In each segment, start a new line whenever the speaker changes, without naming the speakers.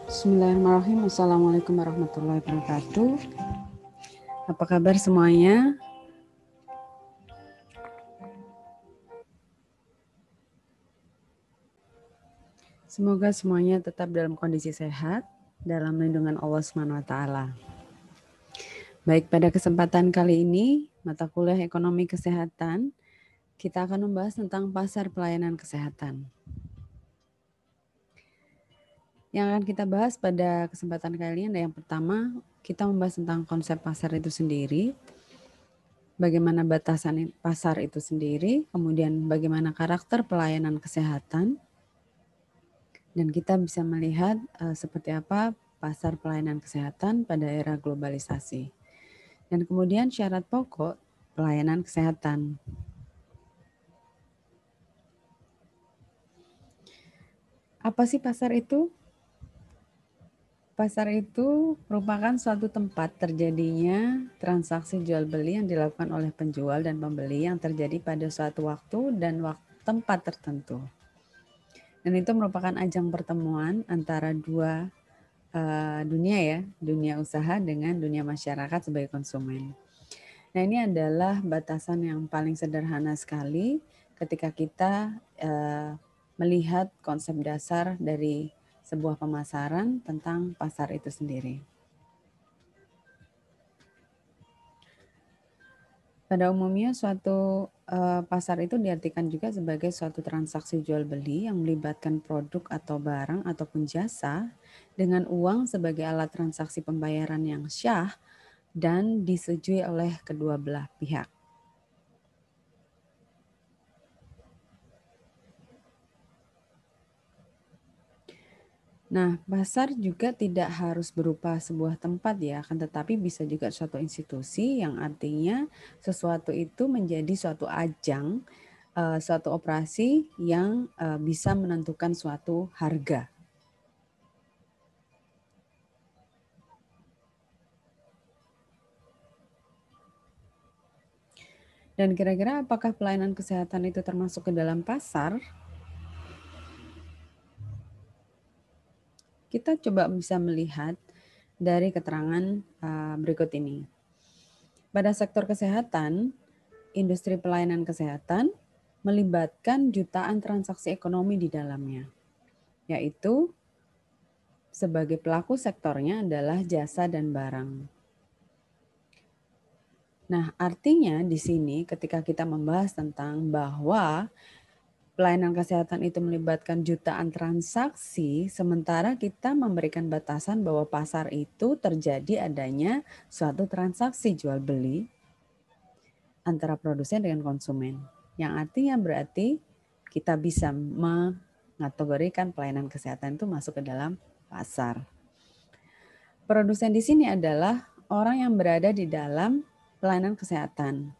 Bismillahirrahmanirrahim. Assalamualaikum warahmatullahi wabarakatuh. Apa kabar semuanya? Semoga semuanya tetap dalam kondisi sehat dalam lindungan Allah SWT. Baik, pada kesempatan kali ini, mata kuliah ekonomi kesehatan, kita akan membahas tentang pasar pelayanan kesehatan. Yang akan kita bahas pada kesempatan kali ini ada yang pertama, kita membahas tentang konsep pasar itu sendiri, bagaimana batasan pasar itu sendiri, kemudian bagaimana karakter pelayanan kesehatan, dan kita bisa melihat seperti apa pasar pelayanan kesehatan pada era globalisasi. Dan kemudian syarat pokok pelayanan kesehatan. Apa sih pasar itu? Pasar itu merupakan suatu tempat terjadinya transaksi jual beli yang dilakukan oleh penjual dan pembeli yang terjadi pada suatu waktu dan tempat tertentu. Dan itu merupakan ajang pertemuan antara dua dunia ya, dunia usaha dengan dunia masyarakat sebagai konsumen. Nah, ini adalah batasan yang paling sederhana sekali ketika kita melihat konsep dasar dari sebuah pemasaran tentang pasar itu sendiri. Pada umumnya suatu pasar itu diartikan juga sebagai suatu transaksi jual beli yang melibatkan produk atau barang ataupun jasa dengan uang sebagai alat transaksi pembayaran yang syah dan disetujui oleh kedua belah pihak. Nah, pasar juga tidak harus berupa sebuah tempat ya, akan tetapi bisa juga suatu institusi yang artinya sesuatu itu menjadi suatu ajang, suatu operasi yang bisa menentukan suatu harga. Dan kira-kira apakah pelayanan kesehatan itu termasuk ke dalam pasar? Kita coba bisa melihat dari keterangan berikut ini. Pada sektor kesehatan, industri pelayanan kesehatan melibatkan jutaan transaksi ekonomi di dalamnya, yaitu sebagai pelaku sektornya adalah jasa dan barang. Nah, artinya di sini ketika kita membahas tentang bahwa pelayanan kesehatan itu melibatkan jutaan transaksi, sementara kita memberikan batasan bahwa pasar itu terjadi adanya suatu transaksi jual beli antara produsen dengan konsumen. Yang artinya berarti kita bisa mengategorikan pelayanan kesehatan itu masuk ke dalam pasar. Produsen di sini adalah orang yang berada di dalam pelayanan kesehatan.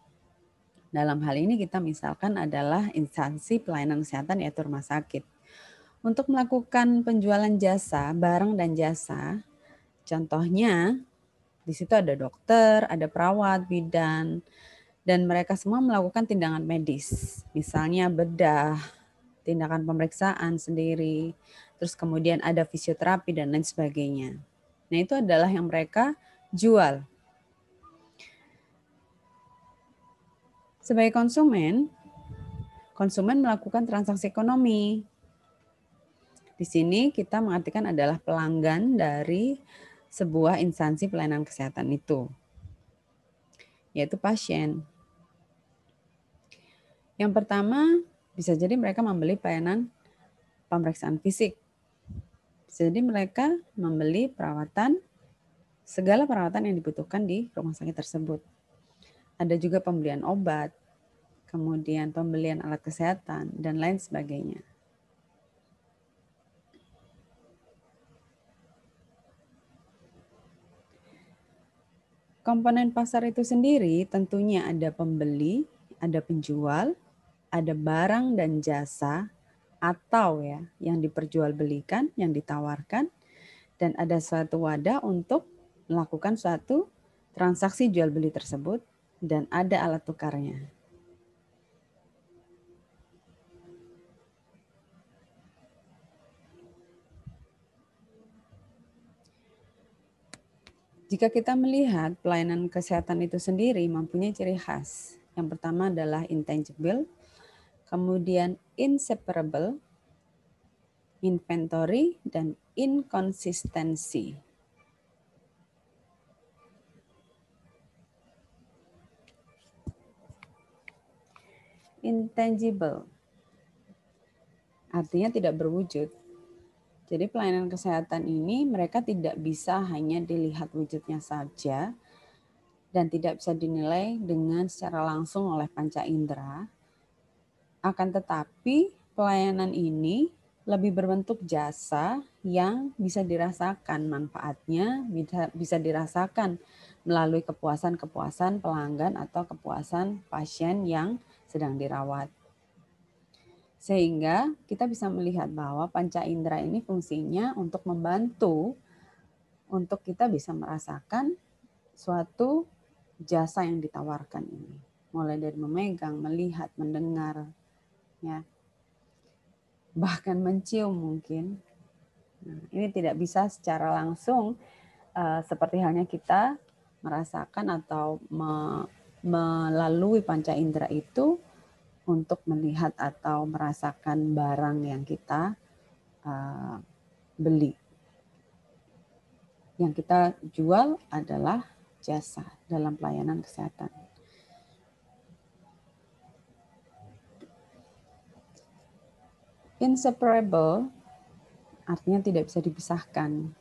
Dalam hal ini kita misalkan adalah instansi pelayanan kesehatan yaitu rumah sakit. Untuk melakukan penjualan jasa, barang dan jasa, contohnya di situ ada dokter, ada perawat, bidan, dan mereka semua melakukan tindakan medis. Misalnya bedah, tindakan pemeriksaan sendiri, terus kemudian ada fisioterapi dan lain sebagainya. Nah, itu adalah yang mereka jual. Sebagai konsumen melakukan transaksi ekonomi. Di sini kita mengartikan adalah pelanggan dari sebuah instansi pelayanan kesehatan itu, yaitu pasien. Yang pertama, bisa jadi mereka membeli pelayanan pemeriksaan fisik. Bisa jadi mereka membeli perawatan, segala perawatan yang dibutuhkan di rumah sakit tersebut. Ada juga pembelian obat, kemudian pembelian alat kesehatan, dan lain sebagainya. Komponen pasar itu sendiri tentunya ada pembeli, ada penjual, ada barang dan jasa atau ya yang diperjualbelikan, yang ditawarkan, dan ada suatu wadah untuk melakukan suatu transaksi jual beli tersebut dan ada alat tukarnya. Jika kita melihat pelayanan kesehatan itu sendiri mempunyai ciri khas. Yang pertama adalah intangible, kemudian inseparable, inventory, dan inkonsistensi. Intangible artinya tidak berwujud. Jadi pelayanan kesehatan ini mereka tidak bisa hanya dilihat wujudnya saja dan tidak bisa dinilai dengan secara langsung oleh panca indera. Akan tetapi pelayanan ini lebih berbentuk jasa yang bisa dirasakan manfaatnya, bisa dirasakan melalui kepuasan-kepuasan pelanggan atau kepuasan pasien yang sedang dirawat. Sehingga kita bisa melihat bahwa panca indera ini fungsinya untuk membantu untuk kita bisa merasakan suatu jasa yang ditawarkan ini. Mulai dari memegang, melihat, mendengar, ya, bahkan mencium mungkin. Nah, ini tidak bisa secara langsung seperti halnya kita merasakan atau melalui panca indera itu untuk melihat atau merasakan barang yang kita beli. Yang kita jual adalah jasa dalam pelayanan kesehatan. Inseparable artinya tidak bisa dipisahkan.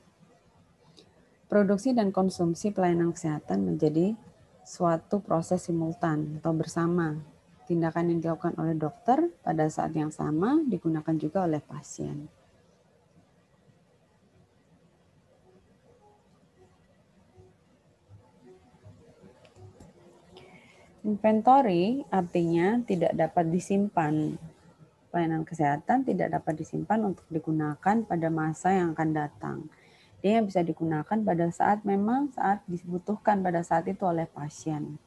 Produksi dan konsumsi pelayanan kesehatan menjadi suatu proses simultan atau bersama. Tindakan yang dilakukan oleh dokter pada saat yang sama digunakan juga oleh pasien. Inventory artinya tidak dapat disimpan. Pelayanan kesehatan tidak dapat disimpan untuk digunakan pada masa yang akan datang. Dia bisa digunakan pada saat memang saat dibutuhkan pada saat itu oleh pasien.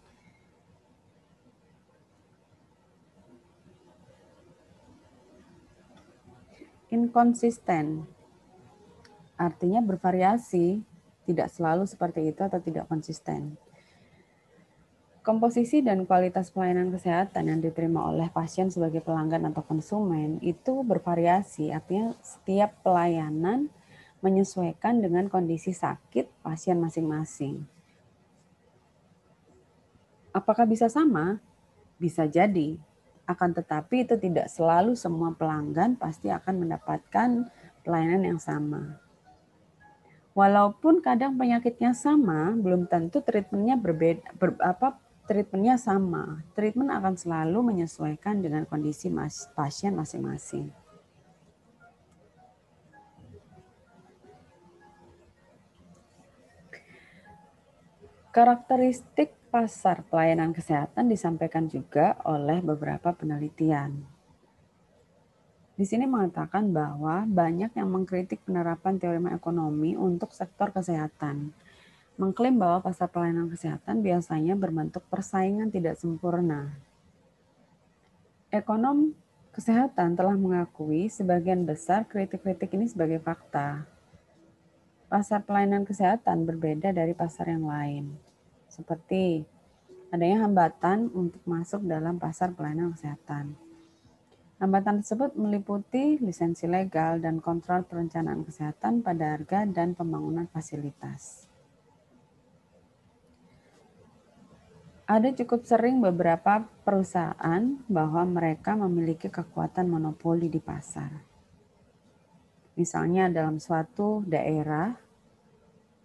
Inkonsisten artinya bervariasi, tidak selalu seperti itu atau tidak konsisten. Komposisi dan kualitas pelayanan kesehatan yang diterima oleh pasien sebagai pelanggan atau konsumen itu bervariasi, artinya setiap pelayanan menyesuaikan dengan kondisi sakit pasien masing-masing. Apakah bisa sama? Bisa jadi. Akan tetapi itu tidak selalu semua pelanggan pasti akan mendapatkan pelayanan yang sama. Walaupun kadang penyakitnya sama, belum tentu treatmentnya treatmentnya sama. Treatment akan selalu menyesuaikan dengan kondisi pasien masing-masing. Karakteristik pasar pelayanan kesehatan disampaikan juga oleh beberapa penelitian. Di sini mengatakan bahwa banyak yang mengkritik penerapan teori ekonomi untuk sektor kesehatan. Mengklaim bahwa pasar pelayanan kesehatan biasanya berbentuk persaingan tidak sempurna. Ekonom kesehatan telah mengakui sebagian besar kritik-kritik ini sebagai fakta. Pasar pelayanan kesehatan berbeda dari pasar yang lain, seperti adanya hambatan untuk masuk dalam pasar pelayanan kesehatan. Hambatan tersebut meliputi lisensi legal dan kontrol perencanaan kesehatan pada harga dan pembangunan fasilitas. Ada cukup sering beberapa perusahaan bahwa mereka memiliki kekuatan monopoli di pasar. Misalnya dalam suatu daerah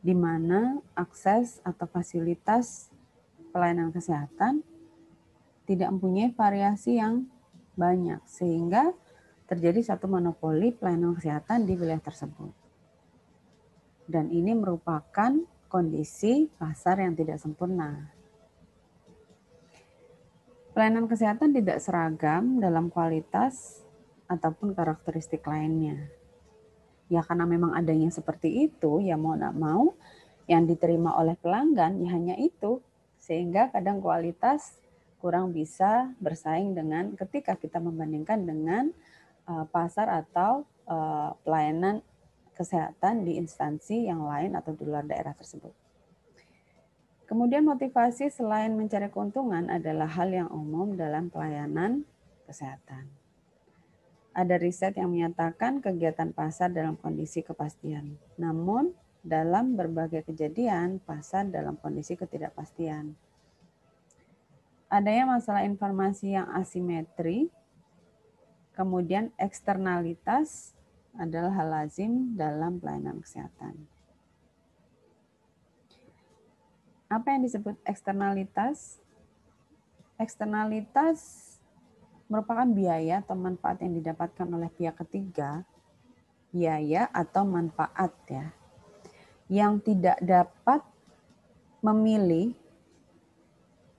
di mana akses atau fasilitas pelayanan kesehatan tidak mempunyai variasi yang banyak, sehingga terjadi satu monopoli pelayanan kesehatan di wilayah tersebut. Dan ini merupakan kondisi pasar yang tidak sempurna. Pelayanan kesehatan tidak seragam dalam kualitas ataupun karakteristik lainnya. Ya karena memang adanya seperti itu, ya mau tidak mau yang diterima oleh pelanggan ya hanya itu. Sehingga kadang kualitas kurang bisa bersaing dengan ketika kita membandingkan dengan pasar atau pelayanan kesehatan di instansi yang lain atau di luar daerah tersebut. Kemudian motivasi selain mencari keuntungan adalah hal yang umum dalam pelayanan kesehatan. Ada riset yang menyatakan kegiatan pasar dalam kondisi kepastian. Namun, dalam berbagai kejadian, pasar dalam kondisi ketidakpastian. Adanya masalah informasi yang asimetri, kemudian eksternalitas adalah hal lazim dalam pelayanan kesehatan. Apa yang disebut eksternalitas? Eksternalitas merupakan biaya atau manfaat yang didapatkan oleh pihak ketiga, biaya atau manfaat ya, yang tidak dapat memilih,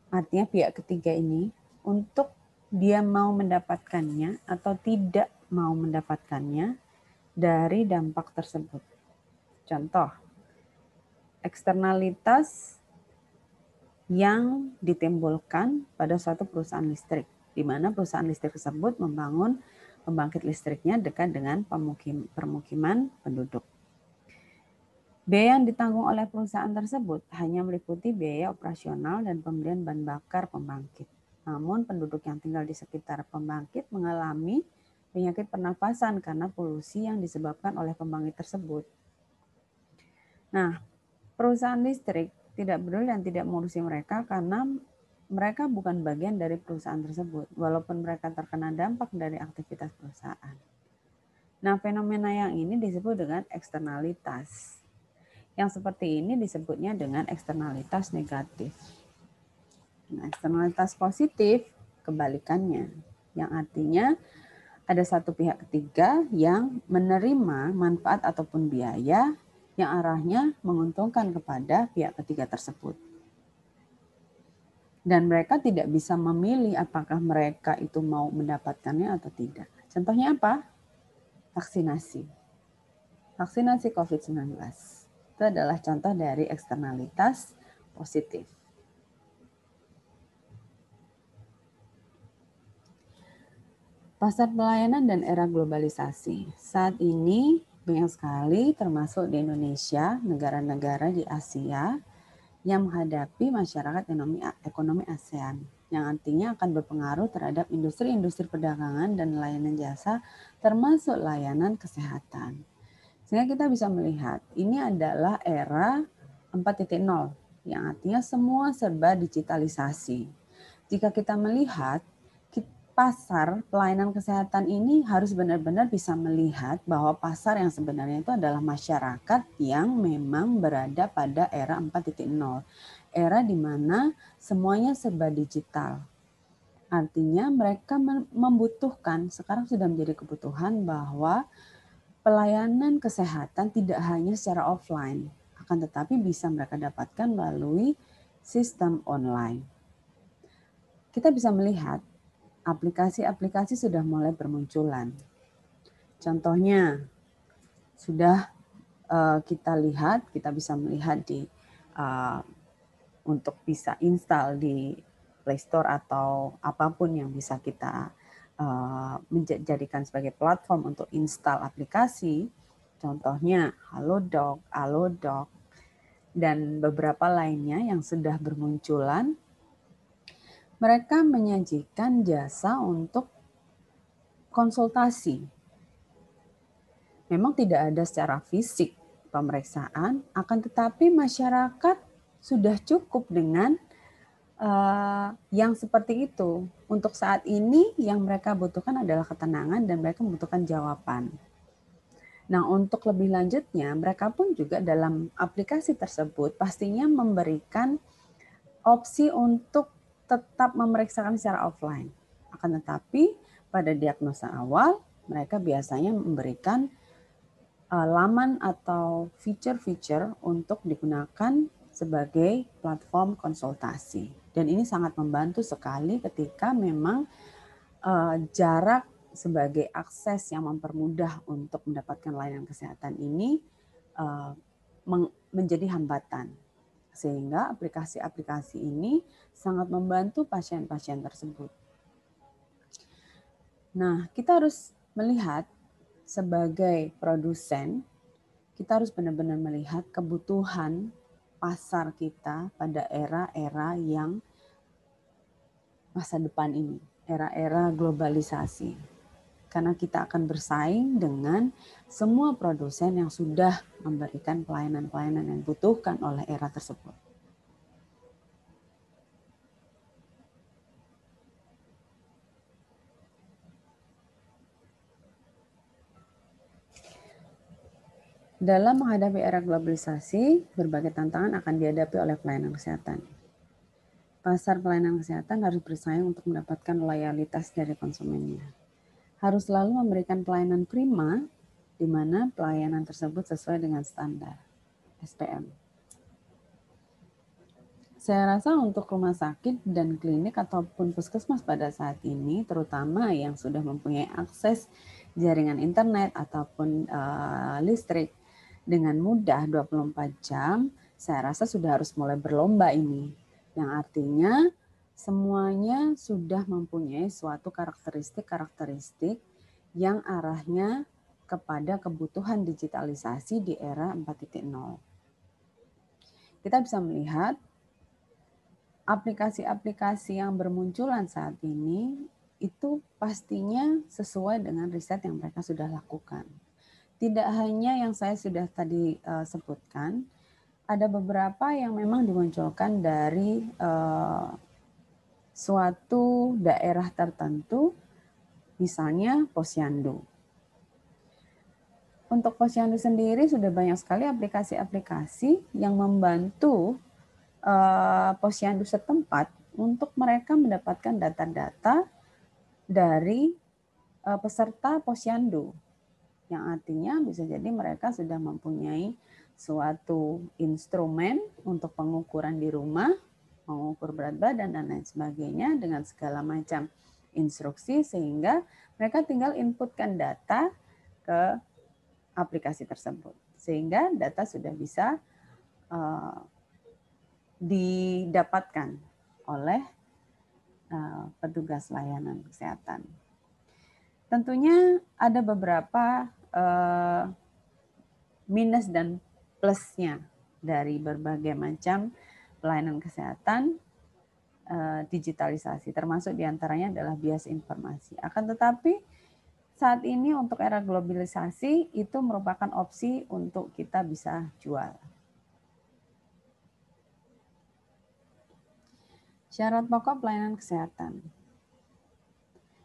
artinya pihak ketiga ini, untuk dia mau mendapatkannya atau tidak mau mendapatkannya dari dampak tersebut. Contoh, eksternalitas yang ditimbulkan pada suatu perusahaan listrik, di mana perusahaan listrik tersebut membangun pembangkit listriknya dekat dengan permukiman penduduk. Biaya yang ditanggung oleh perusahaan tersebut hanya meliputi biaya operasional dan pembelian bahan bakar pembangkit. Namun penduduk yang tinggal di sekitar pembangkit mengalami penyakit pernafasan karena polusi yang disebabkan oleh pembangkit tersebut. Nah, perusahaan listrik tidak peduli dan tidak mengurusi mereka karena mereka bukan bagian dari perusahaan tersebut, walaupun mereka terkena dampak dari aktivitas perusahaan. Nah, fenomena yang ini disebut dengan eksternalitas. Yang seperti ini disebutnya dengan eksternalitas negatif. Nah, eksternalitas positif kebalikannya, yang artinya ada satu pihak ketiga yang menerima manfaat ataupun biaya yang arahnya menguntungkan kepada pihak ketiga tersebut. Dan mereka tidak bisa memilih apakah mereka itu mau mendapatkannya atau tidak. Contohnya apa? Vaksinasi. Vaksinasi COVID-19. Itu adalah contoh dari eksternalitas positif. Pasar pelayanan dan era globalisasi. Saat ini banyak sekali termasuk di Indonesia, negara-negara di Asia yang menghadapi masyarakat ekonomi ASEAN, yang artinya akan berpengaruh terhadap industri-industri perdagangan dan layanan jasa termasuk layanan kesehatan. Sehingga kita bisa melihat ini adalah era 4.0 yang artinya semua serba digitalisasi. Jika kita melihat pasar pelayanan kesehatan ini harus benar-benar bisa melihat bahwa pasar yang sebenarnya itu adalah masyarakat yang memang berada pada era 4.0. Era di mana semuanya serba digital. Artinya mereka membutuhkan, sekarang sudah menjadi kebutuhan bahwa pelayanan kesehatan tidak hanya secara offline, akan tetapi bisa mereka dapatkan melalui sistem online. Kita bisa melihat aplikasi-aplikasi sudah mulai bermunculan. Contohnya, sudah kita lihat, kita bisa melihat di untuk bisa install di Play Store atau apapun yang bisa kita menjadikan sebagai platform untuk install aplikasi. Contohnya Halodoc, Alodoc, dan beberapa lainnya yang sudah bermunculan. Mereka menyajikan jasa untuk konsultasi. Memang tidak ada secara fisik pemeriksaan, akan tetapi masyarakat sudah cukup dengan yang seperti itu. Untuk saat ini yang mereka butuhkan adalah ketenangan dan mereka membutuhkan jawaban. Nah, untuk lebih lanjutnya, mereka pun juga dalam aplikasi tersebut pastinya memberikan opsi untuk tetap memeriksakan secara offline. Akan tetapi pada diagnosa awal, mereka biasanya memberikan laman atau fitur-fitur untuk digunakan sebagai platform konsultasi. Dan ini sangat membantu sekali ketika memang jarak sebagai akses yang mempermudah untuk mendapatkan layanan kesehatan ini menjadi hambatan. Sehingga aplikasi-aplikasi ini sangat membantu pasien-pasien tersebut. Nah, kita harus melihat sebagai produsen, kita harus benar-benar melihat kebutuhan pasar kita pada era-era yang masa depan ini, era-era globalisasi. Karena kita akan bersaing dengan semua produsen yang sudah memberikan pelayanan-pelayanan yang dibutuhkan oleh era tersebut. Dalam menghadapi era globalisasi, berbagai tantangan akan dihadapi oleh pelayanan kesehatan. Pasar pelayanan kesehatan harus bersaing untuk mendapatkan loyalitas dari konsumennya. Harus selalu memberikan pelayanan prima, di mana pelayanan tersebut sesuai dengan standar SPM. Saya rasa untuk rumah sakit dan klinik ataupun puskesmas pada saat ini, terutama yang sudah mempunyai akses jaringan internet ataupun listrik dengan mudah 24 jam, saya rasa sudah harus mulai berlomba ini. Yang artinya semuanya sudah mempunyai suatu karakteristik yang arahnya kepada kebutuhan digitalisasi di era 4.0. Kita bisa melihat aplikasi-aplikasi yang bermunculan saat ini itu pastinya sesuai dengan riset yang mereka sudah lakukan. Tidak hanya yang saya sudah tadi sebutkan, ada beberapa yang memang dimunculkan dari suatu daerah tertentu, misalnya Posyandu. Untuk Posyandu sendiri sudah banyak sekali aplikasi-aplikasi yang membantu Posyandu setempat untuk mereka mendapatkan data-data dari peserta Posyandu, yang artinya bisa jadi mereka sudah mempunyai suatu instrumen untuk pengukuran di rumah, mengukur berat badan dan lain sebagainya dengan segala macam instruksi, sehingga mereka tinggal inputkan data ke aplikasi tersebut, sehingga data sudah bisa didapatkan oleh petugas layanan kesehatan. Tentunya ada beberapa minus dan plusnya dari berbagai macam pelayanan kesehatan digitalisasi, termasuk diantaranya adalah bias informasi. Akan tetapi saat ini untuk era globalisasi itu merupakan opsi untuk kita bisa jual. Syarat pokok pelayanan kesehatan.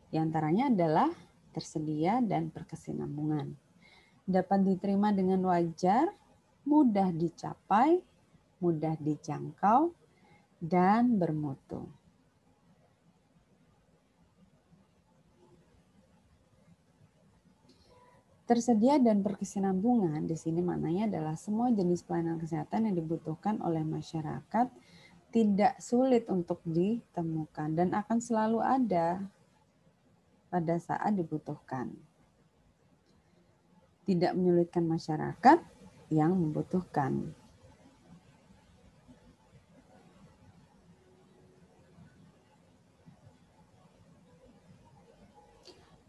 Di antaranya adalah tersedia dan berkesinambungan. Dapat diterima dengan wajar, mudah dicapai, mudah dijangkau, dan bermutu. Tersedia dan berkesinambungan di sini maknanya adalah semua jenis pelayanan kesehatan yang dibutuhkan oleh masyarakat tidak sulit untuk ditemukan dan akan selalu ada pada saat dibutuhkan. Tidak menyulitkan masyarakat yang membutuhkan.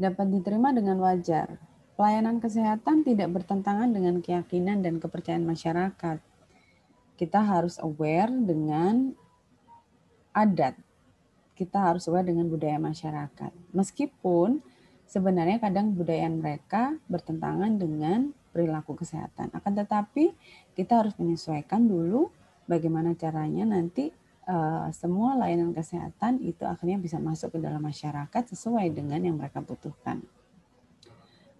Dapat diterima dengan wajar. Pelayanan kesehatan tidak bertentangan dengan keyakinan dan kepercayaan masyarakat. Kita harus aware dengan adat. Kita harus aware dengan budaya masyarakat. Meskipun sebenarnya kadang budaya mereka bertentangan dengan perilaku kesehatan. Akan tetapi kita harus menyesuaikan dulu bagaimana caranya nanti semua layanan kesehatan itu akhirnya bisa masuk ke dalam masyarakat sesuai dengan yang mereka butuhkan.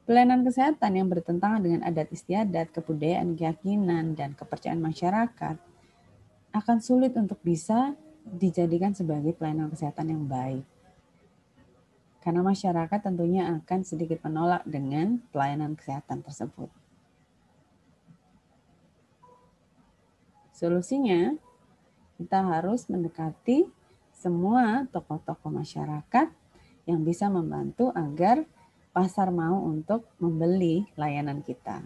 Pelayanan kesehatan yang bertentangan dengan adat istiadat, kebudayaan, keyakinan, dan kepercayaan masyarakat akan sulit untuk bisa dijadikan sebagai pelayanan kesehatan yang baik. Karena masyarakat tentunya akan sedikit menolak dengan pelayanan kesehatan tersebut. Solusinya, kita harus mendekati semua tokoh-tokoh masyarakat yang bisa membantu agar pasar mau untuk membeli layanan kita.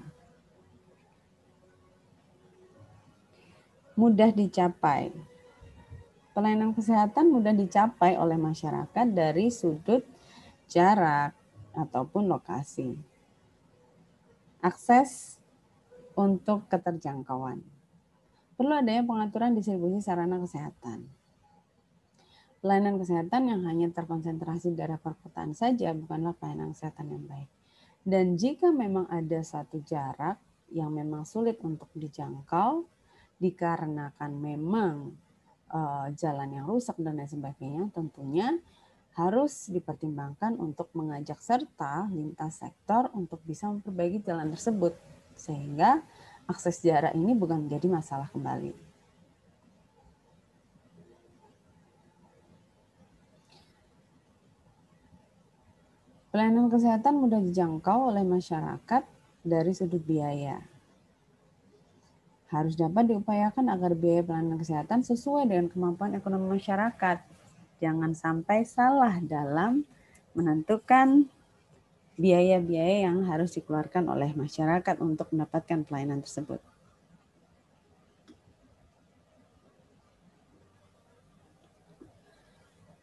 Mudah dicapai. Pelayanan kesehatan mudah dicapai oleh masyarakat dari sudut jarak ataupun lokasi. Akses untuk keterjangkauan. Perlu adanya pengaturan distribusi sarana kesehatan. Pelayanan kesehatan yang hanya terkonsentrasi di daerah perkotaan saja bukanlah pelayanan kesehatan yang baik. Dan jika memang ada satu jarak yang memang sulit untuk dijangkau, dikarenakan memang jalan yang rusak dan lain sebagainya, tentunya harus dipertimbangkan untuk mengajak serta lintas sektor untuk bisa memperbaiki jalan tersebut, sehingga akses jarak ini bukan menjadi masalah kembali. Pelayanan kesehatan mudah dijangkau oleh masyarakat dari sudut biaya. Harus dapat diupayakan agar biaya pelayanan kesehatan sesuai dengan kemampuan ekonomi masyarakat. Jangan sampai salah dalam menentukan biaya-biaya yang harus dikeluarkan oleh masyarakat untuk mendapatkan pelayanan tersebut.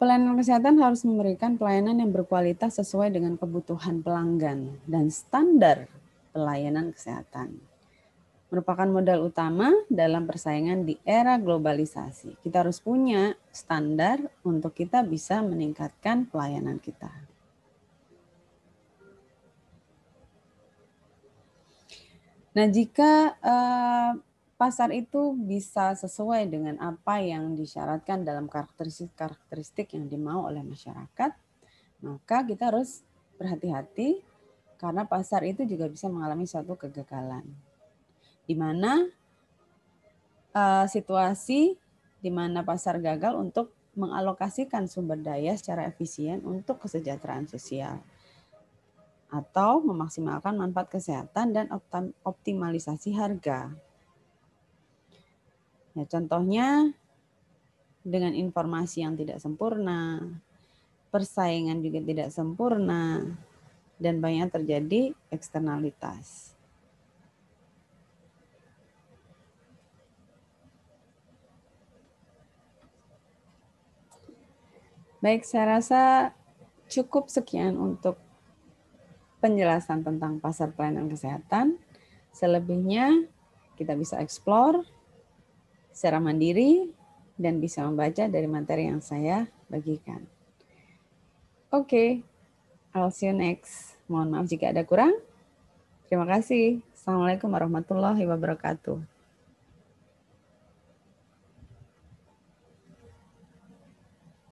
Pelayanan kesehatan harus memberikan pelayanan yang berkualitas sesuai dengan kebutuhan pelanggan dan standar pelayanan kesehatan. Merupakan modal utama dalam persaingan di era globalisasi. Kita harus punya standar untuk kita bisa meningkatkan pelayanan kita. Nah, jika pasar itu bisa sesuai dengan apa yang disyaratkan dalam karakteristik yang dimau oleh masyarakat, maka kita harus berhati-hati karena pasar itu juga bisa mengalami suatu kegagalan. Di mana situasi di mana pasar gagal untuk mengalokasikan sumber daya secara efisien untuk kesejahteraan sosial atau memaksimalkan manfaat kesehatan dan optimalisasi harga. Ya, contohnya dengan informasi yang tidak sempurna, persaingan juga tidak sempurna, dan banyak terjadi eksternalitas. Baik, saya rasa cukup sekian untuk penjelasan tentang pasar pelayanan kesehatan. Selebihnya kita bisa explore secara mandiri dan bisa membaca dari materi yang saya bagikan. Oke, I'll see you next. Mohon maaf jika ada kurang. Terima kasih. Assalamualaikum warahmatullahi wabarakatuh.